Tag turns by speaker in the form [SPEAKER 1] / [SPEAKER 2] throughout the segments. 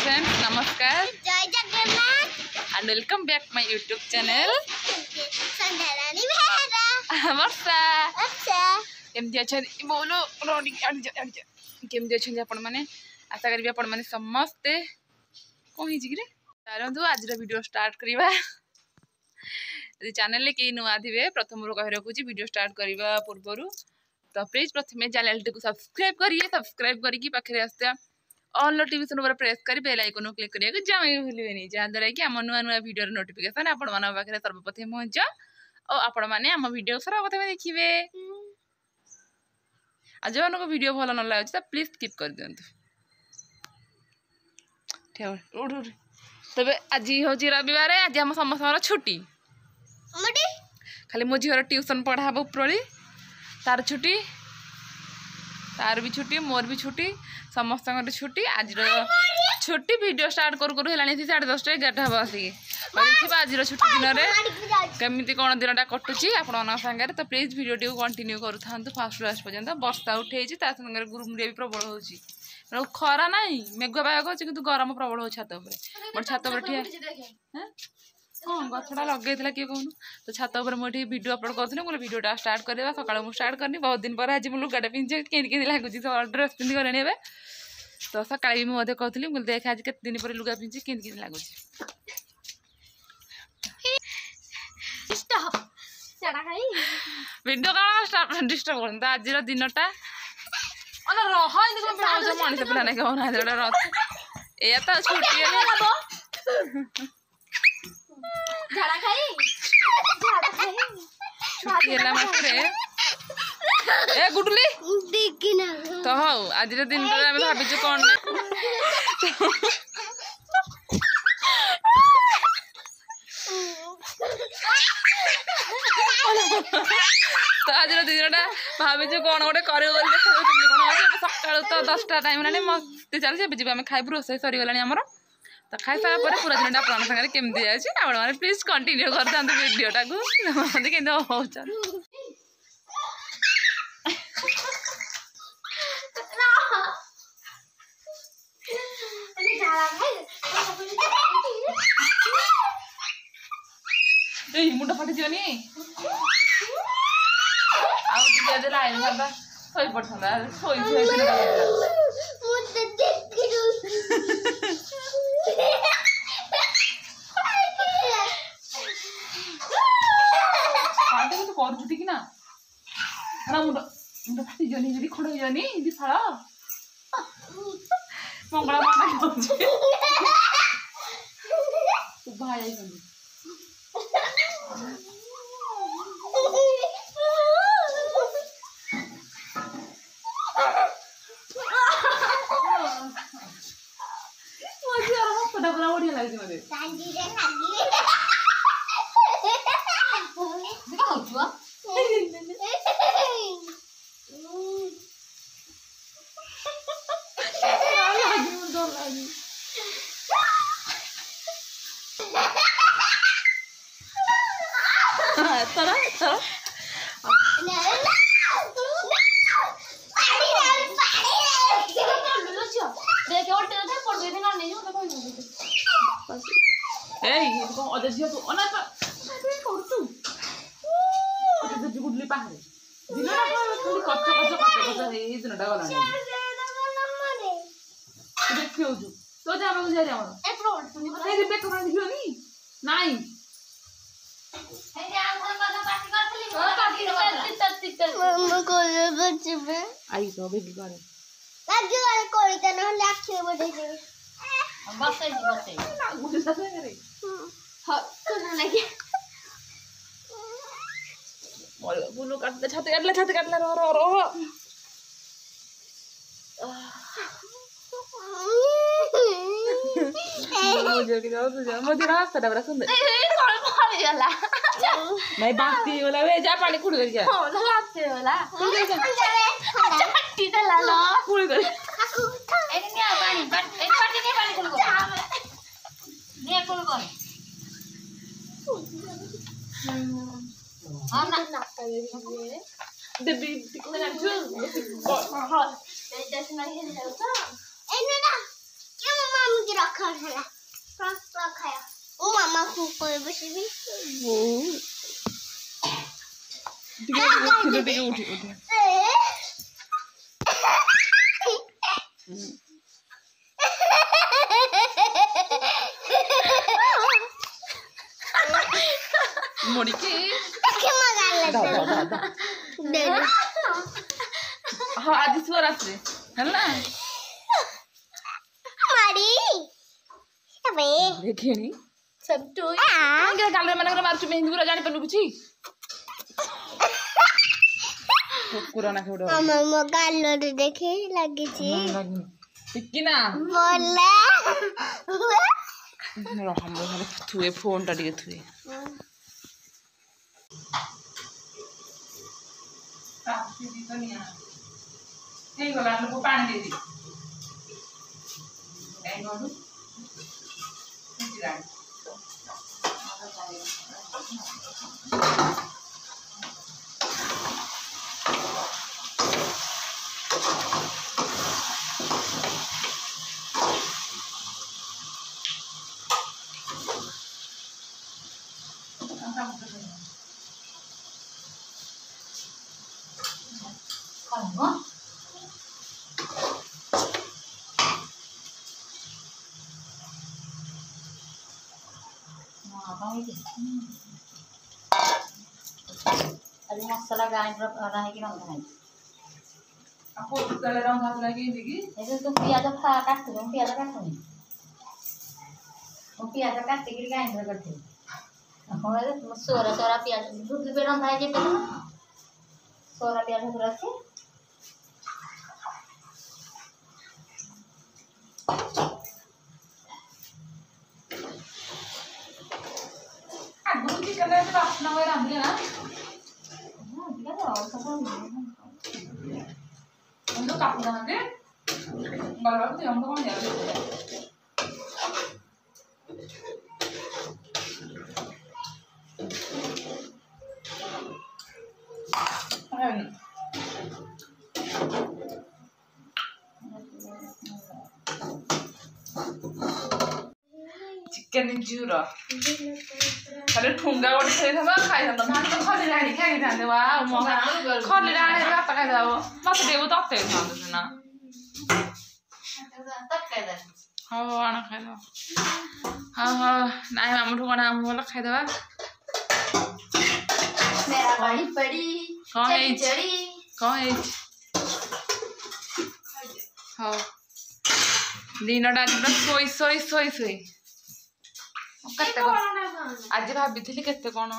[SPEAKER 1] friends नमस्कार
[SPEAKER 2] जय Jagannath
[SPEAKER 1] and welcome back my YouTube channel
[SPEAKER 2] Sandhyarani Behera
[SPEAKER 1] वर्षा
[SPEAKER 2] अच्छा
[SPEAKER 1] केमती अछन बोलो रोडी केमती अछन आपण माने आशा करबी आपण माने समस्त कोहि जिगरे तारंतु आज वीडियो स्टार्ट करिवा यदि चैनल ले के नुआ थिबे प्रथम रो कहि रखुची वीडियो स्टार्ट करिवा पूर्वरु तो प्लीज प्रथमे चैनल को सब्सक्राइब करिए सब्सक्राइब करके पाखे आसता ऑल नोटिफिकेशन पर प्रेस कर बेल आइकन क्लिक करिए जमा भूलिए जहाँद्वारा कि आम नुआ नुआ वीडियो नोटिफिकेशन आपण मान पाखे सर्वप्रथम पहुँच और आपण मैंने आम वीडियो सर्वप्रथम देखिए आज जो वीडियो भल न लगे तो प्लीज स्किप कर दिंतु तबे आज हूँ रविवार आज आम समस्त छुट्टी खाली मो झीर ट्यूशन पढ़ा उपरली तार छुट्टी तार भी छुट्टी मोर भी छुट्टी समस्त छुट्टी आज छुट्टी वीडियो स्टार्ट करू करू है 10:30 11 हम आसिक देखा आज छुट्टी दिन में केमी कौन दिन कटुची आपण सागर तो प्लीज वीडियो टी कंटिन्यू करूँ फास्ट लास्ट पर्यंत वर्षा उठे सागर गुरुमुरिया भी प्रबल हो खरा ना मेघुआ पाग अच्छे कि गरम प्रबल हो छात मोर छात ठिया हाँ गछटा लगे किए कहूँ तो छात मुझे वीडियो अपलोड करूँ बोले वीडियोटा स्टार्ट करवा सकाल मुझे स्टार्ट करनी बहुत दिन पर आज मुझे लुगाटा पिंधे के लगुच ड्रेस पिंधि गले तो सका भी मुझे कहती मुझे देख आज के दिन पर लुगा पिंधि के लगुच वीडियो कौन डिस्टर्ब कर आज दिनटा मनीष पिला नहीं कहना ये तो छुट्टी छुट्टी है मात्रे ए गुडली तो हौ आज दिन भाभी कौन तो आज दिनटा भाभी कौन गोटे कर सका तो 10टा टाइम ना मस्ती चलती आम खाइबू रोसे सरीगला आमर तो खाई सारा पूरा दिन आप सागर केमती जाए आप प्लीज कंटिन्यू कर था वीडियोटा को के मुंड फाटी जीवनी लाइन था शई पड़ता कर कि ना मुंड मुंड फाटी जानी खड़ हो जानी फाड़ मंगला भाई बढ़िया लगे गुडली पाखे दिनटा गला देखिए तो नाई आई तो बेबी करे बुलू काटते छाते काटला रो रो मुझे रास्ता डबरा सुंदर नहीं बाकी वाला वे जा पानी कुड़ कर जा हां रास्ते वाला छट्टी दला लो कुड़ कर ए नहीं पानी एक पानी नहीं पानी कुड़ कर दे कुड़ कर हां ना देबी टिकला जो हां ए जैसे नहीं है तो ए ना क्या मम्मी की रख
[SPEAKER 2] खाया पास्ता खाया ओ मामा को कोई बसी भी
[SPEAKER 1] वो ठीक उठी मुड़ी के हाँ आज सुअर आसले हल्ला देखेनी सब तो क्या गाल माने कर मारछु मेहंदी पूरा जानि पनु कुछि कुकुरा ना खेडो
[SPEAKER 2] मामा मो गाल देखे लागी छी
[SPEAKER 1] टिकी ना
[SPEAKER 2] बोले
[SPEAKER 1] हम थुए फोन टा टिके थुए ठीक हो गया लोग पानी दे दी कहीं कौन किसी
[SPEAKER 3] अरे मसाला ग्राइंडर रहा है कि रंग है
[SPEAKER 1] आपको तले रंग हाथ लगे देखी
[SPEAKER 3] ऐसे तो प्याज काट दो प्याज काट दो वो प्याज काट के ग्राइंडर करते और सोरा सोरा प्याज दूध पे रंग है जे पे सोरा प्याज पूरा से
[SPEAKER 1] आगु चिकन रे वासना होय रांधले ना हम तो कापू दांगे गलवा तो हम तो कौन जाए चिकन जूरा खाली ठुंगा गोटे खाई था खाई था धान तो खाली रानी खाई था देवा मगा खाली रानी का पका था वो मत देव तो आते था ना
[SPEAKER 3] तक कर दे
[SPEAKER 1] हाँ आना खाई था हाँ हाँ नहीं मामू ठुंगा हम वाला खाई था
[SPEAKER 3] मेरा बड़ी बड़ी
[SPEAKER 1] कौन है हाँ दिनटा सोई सोई सोई सोई आज भाभी थी केते कौन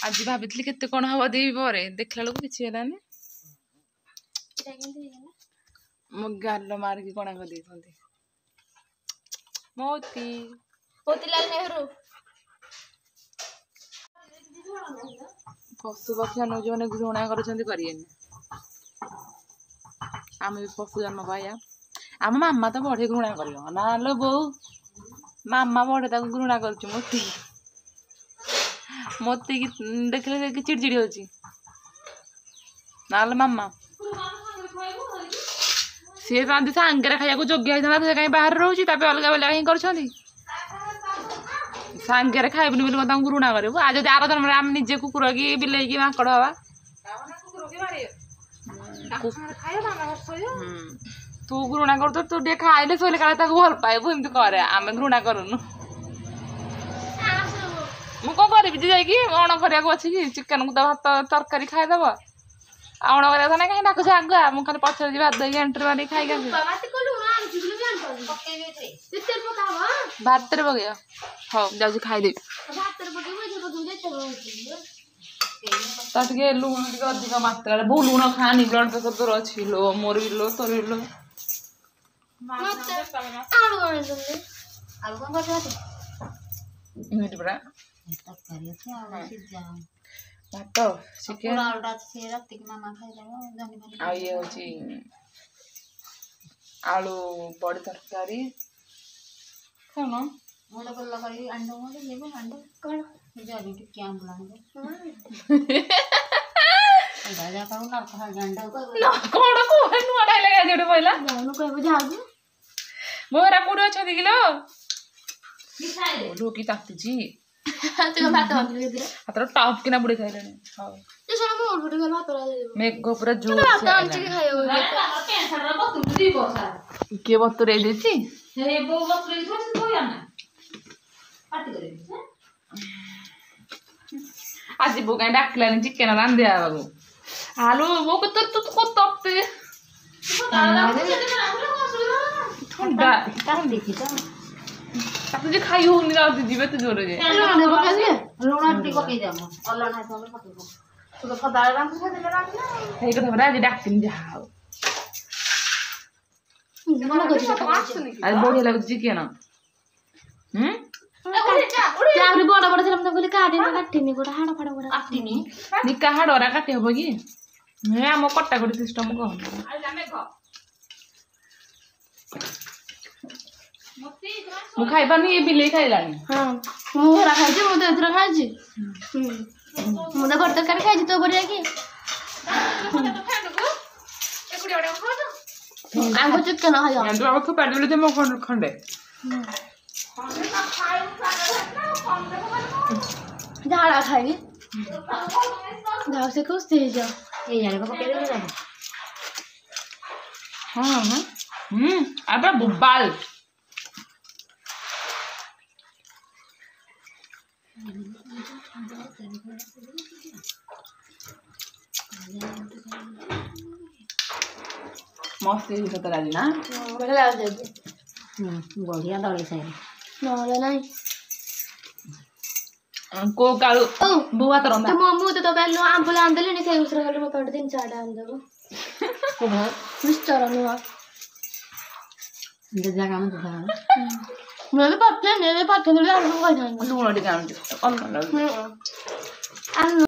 [SPEAKER 1] आज भाभी थी केते कौन हम दी पर देखला लोग किसी हेलानी मो गाल मारिकी कणा कर देइथंती मोती
[SPEAKER 2] मोतीलाल नेहरू
[SPEAKER 1] पशु पक्षी मान जो घृणा करें आम भी पशु जन्म पाया आम मामा तो बढ़े घृणा कर ना लो बो मामा बढ़े ताको घृणा कर मोती मोती देखले चिड़चिड़ी होची ना मामा सी रांधि सांगे खाया जोग्य होता कहीं बाहर रोचे अलग बेला कहीं कर सांगे खाइबनी बोली घृणा करू आज जब आर जन्म आम निजे कुकुर कि बिले कि माकड़ हवा तू घृणा कर तू टे खाइले शोले काले भल पाइबू एमती करे आम घृणा करूनु मु कौन करी जान करा अच्छी कि चिकेन को तो भात तरकारी खाईदेव आण करा ना कहीं डाकुछ आगुआ मुझे खाली पचर भात दे एंट्री मारी खाई भात पक हाँ जाऊँ खाईदेवी तो लुण टे अधिक मात्रा बहु लुण खानी ब्लड प्रेसर तोर अच्छी लो मोर भी लो तोर भी लो पड़ा भात चिकेन ये हूँ आलू बड़ी तरकारी कौन
[SPEAKER 3] राजा का ना कहा गंडा को
[SPEAKER 1] ना कोड़ को नुआ डाले गया जोड़े पहिला
[SPEAKER 2] जाऊनु कह बुझाऊ
[SPEAKER 1] मोरा कोड़ छ दिगिलो
[SPEAKER 3] दिखाई दे
[SPEAKER 1] लोकी ताकती
[SPEAKER 2] तुम भात बंद कर दे
[SPEAKER 1] हातर टॉप किना बुड़े खाइलेनी हां
[SPEAKER 2] तो सारा मोर बुटे गल भात रा दे
[SPEAKER 1] मेघ पूरा जोर
[SPEAKER 2] भात
[SPEAKER 1] से
[SPEAKER 2] आमची खायो
[SPEAKER 3] कैंसर रा बतु दी बसा
[SPEAKER 1] के बतुरे देछि
[SPEAKER 3] हे बो बतु दी तो या ना पार्टी करे
[SPEAKER 1] आज बो गाय डाकलानी चिकन रान दे बाबू हालो वो को तो को तपते ठंडा
[SPEAKER 3] काम देखि त
[SPEAKER 1] ताकू जे खाई होनी रात जीवे तो जोरे जे
[SPEAKER 3] लुण टी पकई जाम अल्ला ना तो पकई तो तो फदाळ राम से दे राम ना
[SPEAKER 1] हे को हमरा जे डाकतिन जाओ आज बढ़िया लागु चिकन
[SPEAKER 2] आहुरी बड़ बड़ ଥିଲା ମୁଁ କହିଲି କାଟିନି କାଟିନି ଗୋଟା ହାଡ଼ ଫାଡ଼ ଗୋଟା କାଟିନି
[SPEAKER 1] निका हाडरा काटे हबो की हे हम कटाकटी सिस्टम को मु खाइबा नहीं ये बिले खाइलानी
[SPEAKER 2] ହଁ ମୁଁ ହେରା ଖାଇଛି ମୁଁ ତ ଏଥର ଖାଇଛି ମୁଁ ତ ବଡ଼ ତରକାରୀ ଖାଇଛି ତୋ ବଢ଼ିଆ କି ଆଗ ଚିକେନ ଖାଇବ
[SPEAKER 1] या तो अब तो पैड बिले मो खंडे
[SPEAKER 2] ଝାଡ଼ା ଖାଇବି ଯାଉ ସେ ଖୁସି ହେଇଯାଉ
[SPEAKER 3] ए जाने को पकई दे जा
[SPEAKER 1] हां अब बुबाल मस्त है तो राजी ना
[SPEAKER 2] ବଢ଼ିଆ ଲାଗୁଛି
[SPEAKER 3] बढ़िया दଳି साई
[SPEAKER 2] ନହେଲେ ନାହିଁ
[SPEAKER 1] को कालू
[SPEAKER 2] ଓ
[SPEAKER 1] बुआ तो रंदा
[SPEAKER 2] ମୁଁ ତ ପାଇଁ ନୂଆ ଆମ୍ବୁଲ ଆଣିଦେଲିଣି ସେଇ ଉସରେ ଖାଲି ମୋତେ ଗୋଟେ 3-4ଟା ଆଣିଦେବୁ
[SPEAKER 3] को घर
[SPEAKER 2] ମିକ୍ସଚର ନୂଆ
[SPEAKER 3] दे जगह में दे
[SPEAKER 2] ମୁଁ ଏବେ ପାଠ ଦେଲି ଆଉ କହିଥାନ୍ତି
[SPEAKER 1] लूण टिका आनु